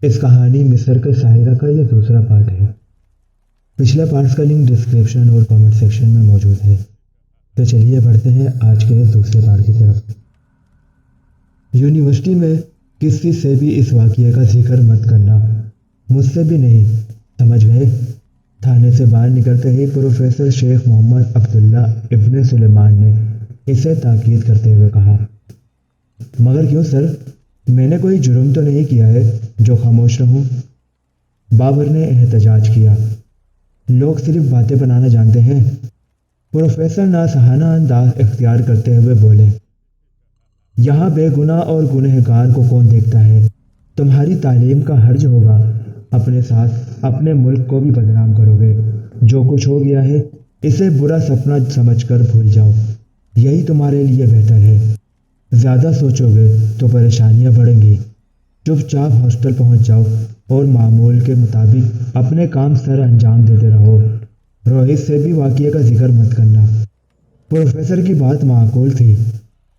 اس کہانی مصر کے ساحرہ کا یہ دوسرا پارٹ ہے۔ پچھلے پارٹس کا لنک ڈسکرپشن اور کامنٹ سیکشن میں موجود ہے۔ تو چلیے بڑھتے ہیں آج کے اس دوسرے پارٹ کی طرف۔ یونیورسٹی میں کسی سے بھی اس واقعے کا ذکر مت کرنا، مجھ سے بھی نہیں، سمجھ گئے؟ تھانے سے باہر نکلتے ہی پروفیسر شیخ محمد عبداللہ ابن سلیمان نے اسے تاکید کرتے ہوئے کہا۔ مگر کیوں سر؟ میں نے کوئی جرم تو نہیں کیا ہے جو خاموش رہوں؟ بابر نے احتجاج کیا۔ لوگ صرف باتیں بنانا جانتے ہیں۔ پروفیسر ناصحانہ انداز اختیار کرتے ہوئے بولے۔ یہاں بے گناہ اور گنہگار کو کون دیکھتا ہے؟ تمہاری تعلیم کا حرج ہوگا، اپنے ساتھ اپنے ملک کو بھی بدنام کرو گے۔ جو کچھ ہو گیا ہے اسے برا سپنا سمجھ کر بھول جاؤ، یہی تمہارے لیے بہتر ہے۔ زیادہ سوچو گے تو پریشانیاں بڑھیں گی۔ چپ چاپ ہاسٹل پہنچ جاؤ اور معمول کے مطابق اپنے کام سر انجام دیتے رہو۔ روہت سے بھی واقعے کا ذکر مت کرنا۔ پروفیسر کی بات معقول تھی،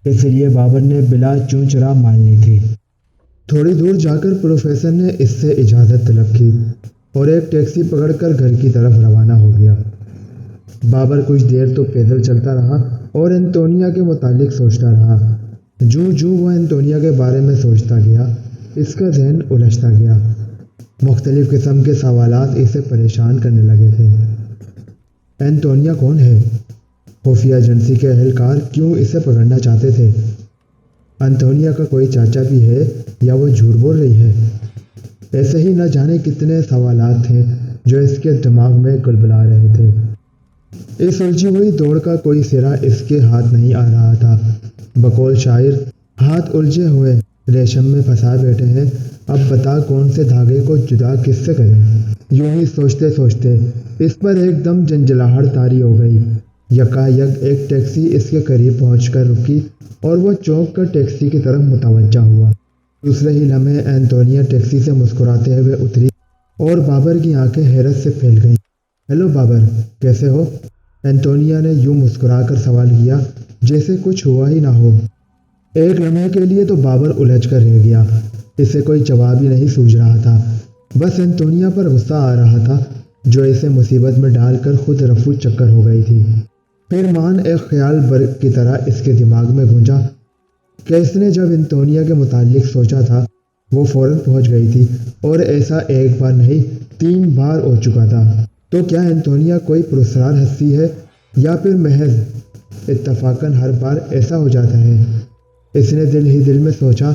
اس لیے بابر نے بلا چونچرا مان لی تھی۔ تھوڑی دور جا کر پروفیسر نے اس سے اجازت طلب کی اور ایک ٹیکسی پکڑ کر گھر کی طرف روانہ ہو گیا۔ بابر کچھ دیر تو پیدل چلتا رہا اور انتونیا کے متعلق سوچتا رہا۔ جوں وہ انتونیا کے بارے میں سوچتا گیا، اس کا ذہن الجھتا گیا۔ مختلف قسم کے سوالات اسے پریشان کرنے لگے تھے۔ انتونیا کون ہے؟ خفیہ ایجنسی کے اہلکار کیوں اسے پکڑنا چاہتے تھے؟ انتونیا کا کوئی چاچا بھی ہے یا وہ جھوٹ بول رہی ہے؟ ایسے ہی نہ جانے کتنے سوالات تھے جو اس کے دماغ میں گلبلا رہے تھے۔ اس الجھی ہوئی دوڑ کا کوئی سرا اس کے ہاتھ نہیں آ رہا تھا۔ بقول شاعر، ہاتھ الجھے ہوئے ریشم میں پھنسا بیٹھے ہیں، اب بتا کون سے دھاگے کو جدا کس سے کریں؟ یوں ہی سوچتے سوچتے اس پر ایک دم جنجلاہٹ طاری ہو گئی۔ یکا یک ایک ٹیکسی اس کے قریب پہنچ کر رکی اور وہ چونک کر ٹیکسی کی طرف متوجہ ہوا۔ دوسرے ہی لمحے انتونیا ٹیکسی سے مسکراتے ہوئے اتری اور بابر کی آنکھیں حیرت سے پھیل گئیں۔ ہیلو بابر، کیسے ہو؟ انتونیا نے یوں مسکرا کر سوال کیا جیسے کچھ ہوا ہی نہ ہو۔ ایک لمحے کے لیے تو بابر الجھ کر رہ گیا، اسے کوئی جواب ہی نہیں سوجھ رہا تھا۔ بس انتونیا پر غصہ آ رہا تھا جو اسے مصیبت میں ڈال کر خود رفو چکر ہو گئی تھی۔ پھر مان ایک خیال برق کی طرح اس کے دماغ میں گونجا کہ اس نے جب انتونیا کے متعلق سوچا تھا وہ فوراً پہنچ گئی تھی، اور ایسا ایک بار نہیں 3 بار ہو چکا تھا۔ تو کیا انتونیا کوئی پراسرار ہستی ہے یا پھر محض اتفاقاً ہر بار ایسا ہو جاتا ہے؟ اس نے دل ہی دل میں سوچا،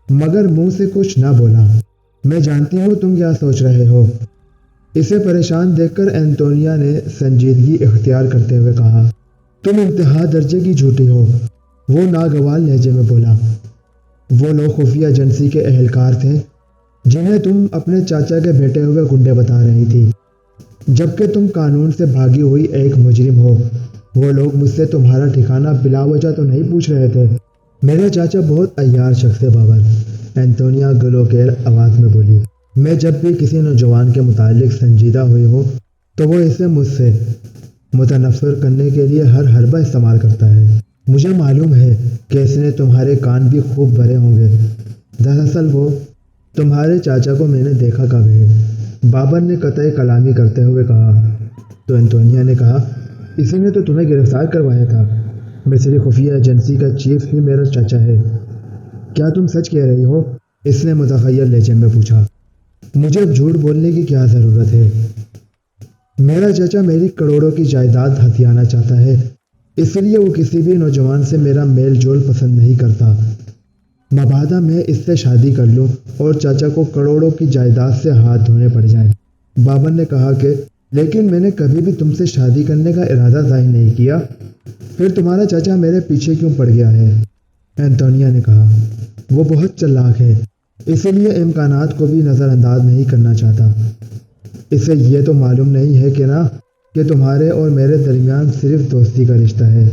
مگر منہ سے کچھ نہ بولا۔ میں جانتی ہوں تم کیا سوچ رہے ہو۔ اسے پریشان دیکھ کر انتونیا نے سنجیدگی اختیار کرتے ہوئے کہا، تم انتہا درجے کی جھوٹی ہو۔ وہ ناگوار لہجے میں بولا، وہ لوگ خفیہ ایجنسی کے اہلکار تھے جنہیں تم اپنے چاچا کے بیٹے ہوئے گنڈے بتا رہی تھی، جبکہ تم قانون سے بھاگی ہوئی ایک مجرم ہو۔ وہ لوگ مجھ سے تمہارا ٹھکانہ بلا وجہ تو نہیں پوچھ رہے تھے۔ میرا چاچا بہت عیار شخص ہے بابر، انتونیا گلوکیر آواز میں بولی۔ میں جب بھی کسی نوجوان کے متعلق سنجیدہ ہوئی ہوں تو وہ اسے مجھ سے متنفر کرنے کے لیے ہر حربہ استعمال کرتا ہے۔ مجھے معلوم ہے کہ اس نے تمہارے کان بھی خوب بھرے ہوں گے۔ دراصل وہ تمہارے چاچا کو میں نے دیکھا کب ہے؟ بابر نے قطع کلامی کرتے ہوئے کہا۔ تو انتونیا نے کہا، اسی نے تو تمہیں گرفتار کروایا تھا۔ مصری خفیہ ایجنسی کا چیف ہی میرا چاچا ہے۔ کیا تم سچ کہہ رہی ہو؟ اس نے متغیر لہجے میں پوچھا۔ مجھے اب جھوٹ بولنے کی کیا ضرورت ہے؟ میرا چاچا میری کروڑوں کی جائیداد ہتھیانا چاہتا ہے، اس لیے وہ کسی بھی نوجوان سے میرا میل جول پسند نہیں کرتا۔ مبادا میں اس سے شادی کر لوں اور چاچا کو کروڑوں کی جائیداد سے ہاتھ دھونے پڑ جائیں۔ بابر نے کہا کہ لیکن میں نے کبھی بھی تم سے شادی کرنے کا ارادہ ظاہر نہیں کیا، پھر تمہارا چاچا میرے پیچھے کیوں پڑ گیا ہے؟ انتونیا نے کہا، وہ بہت چالاک ہے، اسی لیے امکانات کو بھی نظر انداز نہیں کرنا چاہتا۔ اسے یہ تو معلوم نہیں ہے کہ نا کہ تمہارے اور میرے درمیان صرف دوستی کا رشتہ ہے۔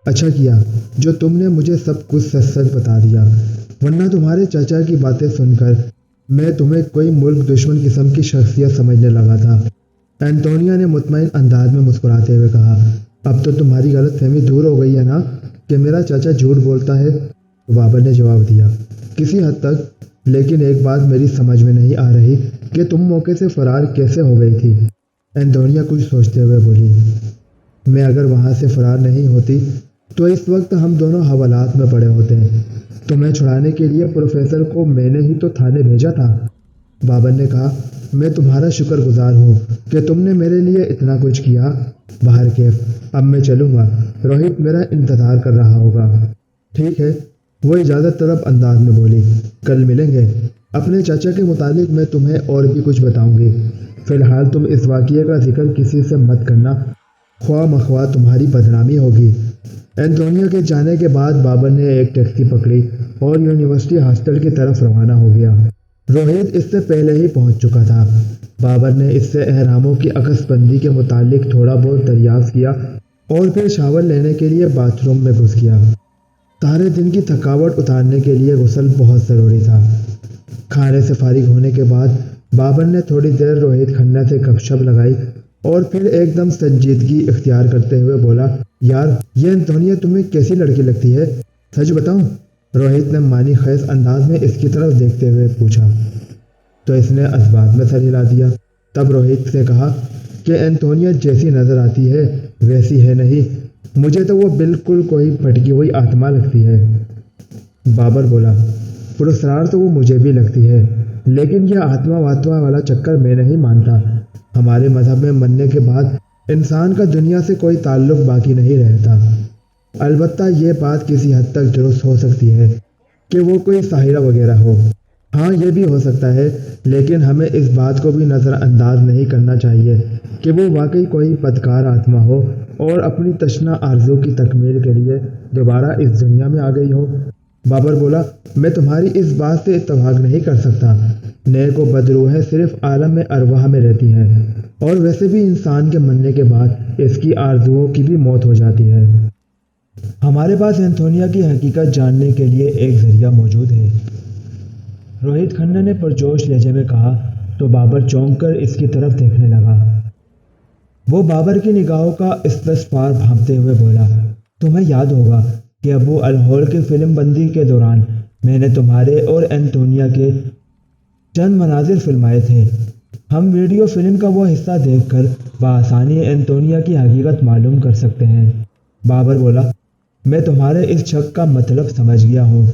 اچھا کیا جو تم نے مجھے سب کچھ سچ سچ بتا دیا، ورنہ تمہارے چاچا کی باتیں سن کر میں تمہیں کوئی ملک دشمن قسم کی شخصیت سمجھنے لگا تھا۔ انتونیا نے مطمئن انداز میں مسکراتے ہوئے کہا، اب تو تمہاری غلط فہمی دور ہو گئی ہے نا کہ میرا چاچا جھوٹ بولتا ہے؟ بابر نے جواب دیا، کسی حد تک، لیکن ایک بات میری سمجھ میں نہیں آ رہی کہ تم موقع سے فرار کیسے ہو گئی تھی۔ اینٹونیا کچھ سوچتے ہوئے بولی، میں اگر وہاں سے فرار نہیں ہوتی تو اس وقت ہم دونوں حوالات میں پڑے ہوتے ہیں۔ تمہیں چھڑانے کے لیے پروفیسر کو میں نے ہی تو تھانے بھیجا تھا۔ بابر نے کہا، میں تمہارا شکر گزار ہوں کہ تم نے میرے لیے اتنا کچھ کیا۔ باہر کیف، اب میں چلوں گا، روہت میرا انتظار کر رہا ہوگا۔ ٹھیک ہے، وہ اجازت طلب انداز میں بولی، کل ملیں گے۔ اپنے چچا کے متعلق میں تمہیں اور بھی کچھ بتاؤں گی۔ فی الحال تم اس واقعے کا ذکر کسی سے مت کرنا، خواہ مخواہ تمہاری بدنامی ہوگی۔ اینٹونیا کے جانے کے بعد بابر نے ایک ٹیکسی پکڑی اور یونیورسٹی ہاسٹل کی طرف روانہ ہو گیا۔ روہت اس سے پہلے ہی پہنچ چکا تھا۔ بابر نے اس سے احراموں کی عکس بندی کے متعلق تھوڑا بہت دریافت کیا اور پھر شاور لینے کے لیے باتھ روم میں گھس گیا۔ سارے دن کی تھکاوٹ اتارنے کے لیے غسل بہت ضروری تھا۔ کھانے سے فارغ ہونے کے بعد بابر نے تھوڑی دیر روہت کھنہ سے گپ شپ لگائی اور پھر ایک دم سنجیدگی اختیار کرتے ہوئے بولا، یار یہ اینٹونیا تمہیں کیسی لڑکی لگتی ہے؟ سچ بتاؤں؟ روہت نے معنی خیز انداز میں اس کی طرف دیکھتے ہوئے پوچھا تو اس نے اسبات میں سر ہلا دیا۔ تب روہت نے کہا کہ اینٹونیا جیسی نظر آتی ہے ویسی ہے نہیں، مجھے تو وہ بالکل کوئی بھٹکی ہوئی آتما لگتی ہے۔ بابر بولا، پراسرار تو وہ مجھے بھی لگتی ہے، لیکن یہ آتما واتما والا چکر میں نہیں مانتا۔ ہمارے مذہب میں مرنے کے بعد انسان کا دنیا سے کوئی تعلق باقی نہیں رہتا۔ البتہ یہ بات کسی حد تک درست ہو سکتی ہے کہ وہ کوئی ساحرہ وغیرہ ہو۔ ہاں یہ بھی ہو سکتا ہے، لیکن ہمیں اس بات کو بھی نظر انداز نہیں کرنا چاہیے کہ وہ واقعی کوئی بدکار آتما ہو اور اپنی تشنہ آرزو کی تکمیل کے لیے دوبارہ اس دنیا میں آ گئی ہو۔ بابر بولا، میں تمہاری اس بات سے اتفاق نہیں کر سکتا۔ نیک و بد روحیں صرف عالم ارواح میں رہتی ہیں، اور ویسے بھی انسان کے مرنے کے بعد اس کی آرزوؤں کی بھی موت ہو جاتی ہے۔ ہمارے پاس اینٹونیا کی حقیقت جاننے کے لیے ایک ذریعہ موجود ہے، روہت کھنہ نے پرجوش لہجے میں کہا تو بابر چونک کر اس کی طرف دیکھنے لگا۔ وہ بابر کی نگاہوں کا استفسار بھانپتے ہوئے بولا، تمہیں یاد ہوگا کہ ابو الہول کی فلم بندی کے دوران میں نے تمہارے اور اینٹونیا کے چند مناظر فلمائے تھے۔ ہم ویڈیو فلم کا وہ حصہ دیکھ کر بآسانی اینٹونیا کی حقیقت معلوم کر سکتے ہیں۔ بابر بولا، میں تمہارے اس شک کا مطلب سمجھ گیا ہوں،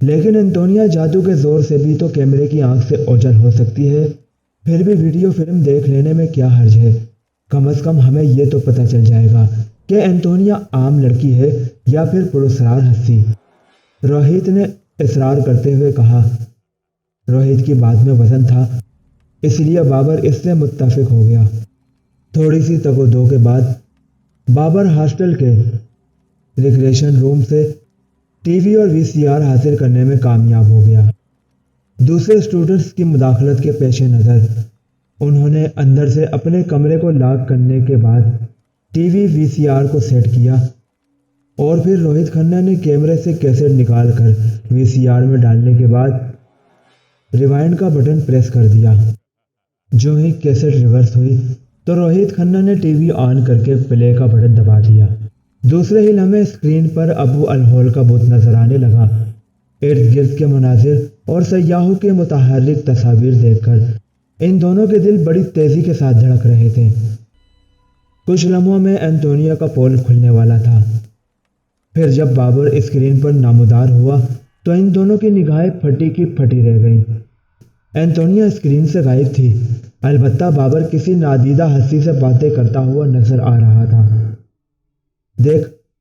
لیکن اینٹونیا جادو کے زور سے بھی تو کیمرے کی آنکھ سے اوجھل ہو سکتی ہے۔ پھر بھی ویڈیو فلم دیکھ لینے میں کیا حرج ہے؟ کم از کم ہمیں یہ تو پتہ چل جائے گا کہ اینٹونیا عام لڑکی ہے یا پھر پراسرار ہستی، روہت نے اصرار کرتے ہوئے کہا۔ روہت کی بات میں وزن تھا، اس لیے بابر اس سے متفق ہو گیا۔ تھوڑی سی تگ و دو کے بعد بابر ہاسٹل کے ریکریشن روم سے ٹی وی اور وی سی آر حاصل کرنے میں کامیاب ہو گیا۔ دوسرے اسٹوڈنٹس کی مداخلت کے پیش نظر انہوں نے اندر سے اپنے کمرے کو لاک کرنے کے بعد ٹی وی وی سی آر کو سیٹ کیا اور پھر روہت کھنہ نے کیمرے سے کیسٹ نکال کر وی سی آر میں ڈالنے کے بعد ریوائنڈ کا بٹن پریس کر دیا۔ جو ہی کیسٹ ریورس ہوئی تو روہت کھنہ نے ٹی وی آن کر کے پلے کا بٹن دبا دیا۔ دوسرے ہی لمحے اسکرین پر ابو الہول کا بت نظر آنے لگا۔ ارد گرد کے مناظر اور سیاحوں کے متحرک تصاویر دیکھ کر ان دونوں کے دل بڑی تیزی کے ساتھ دھڑک رہے تھے۔ کچھ لمحوں میں اینٹونیا کا پول کھلنے والا تھا۔ پھر جب بابر اسکرین پر نامودار ہوا تو ان دونوں کی نگاہیں پھٹی کی پھٹی رہ گئیں۔ اینٹونیا اسکرین سے غائب تھی، البتہ بابر کسی نادیدہ ہستی سے باتیں کرتا ہوا نظر آ رہا تھا۔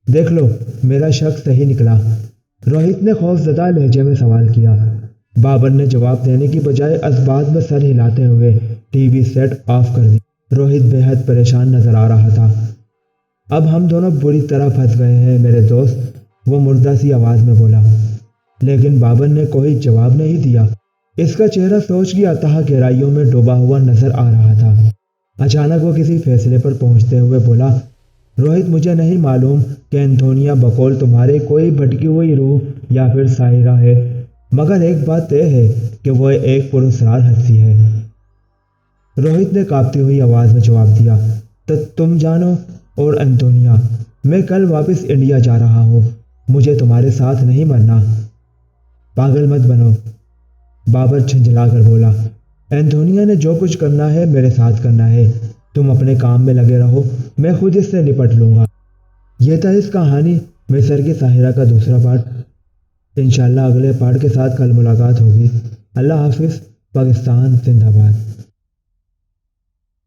دیکھ لو، میرا شک صحیح نکلا، روہت نے خوف زدہ لہجے میں سوال کیا۔ بابر نے جواب دینے کی بجائے اسبات میں سر ہلاتے ہوئے ٹی وی سیٹ آف کر دیا۔ روہت بے حد پریشان نظر آ رہا تھا۔ اب ہم دونوں بری طرح پھنس گئے ہیں میرے دوست، وہ مردہ سی آواز میں بولا، لیکن بابر نے کوئی جواب نہیں دیا۔ اس کا چہرہ سوچ کی اتھاہ گہرائیوں میں ڈوبا ہوا نظر آ رہا تھا۔ اچانک وہ کسی فیصلے پر پہنچتے ہوئے بولا، روہت مجھے نہیں معلوم کہ اینٹونیا بقول تمہارے کوئی بھٹکی ہوئی روح یا پھر ساحرہ ہے، مگر ایک بات طے ہے کہ وہ ایک پراسرار ہستی ہے۔ روہت نے کانپتی ہوئی آواز میں جواب دیا، تو تم جانو اور اینٹونیا، میں کل واپس انڈیا جا رہا ہوں، مجھے تمہارے ساتھ نہیں مرنا۔ پاگل مت بنو، بابر جھنجھلا کر بولا، اینتھونیا نے جو کچھ کرنا ہے میرے ساتھ کرنا ہے، تم اپنے کام میں لگے رہو، میں خود اس سے نپٹ لوں گا۔ یہ تھا اس کہانی مصر کی ساحرہ کا دوسرا پارٹ۔ انشاءاللہ اگلے پارٹ کے ساتھ کل ملاقات ہوگی۔ اللہ حافظ۔ پاکستان زندہ باد۔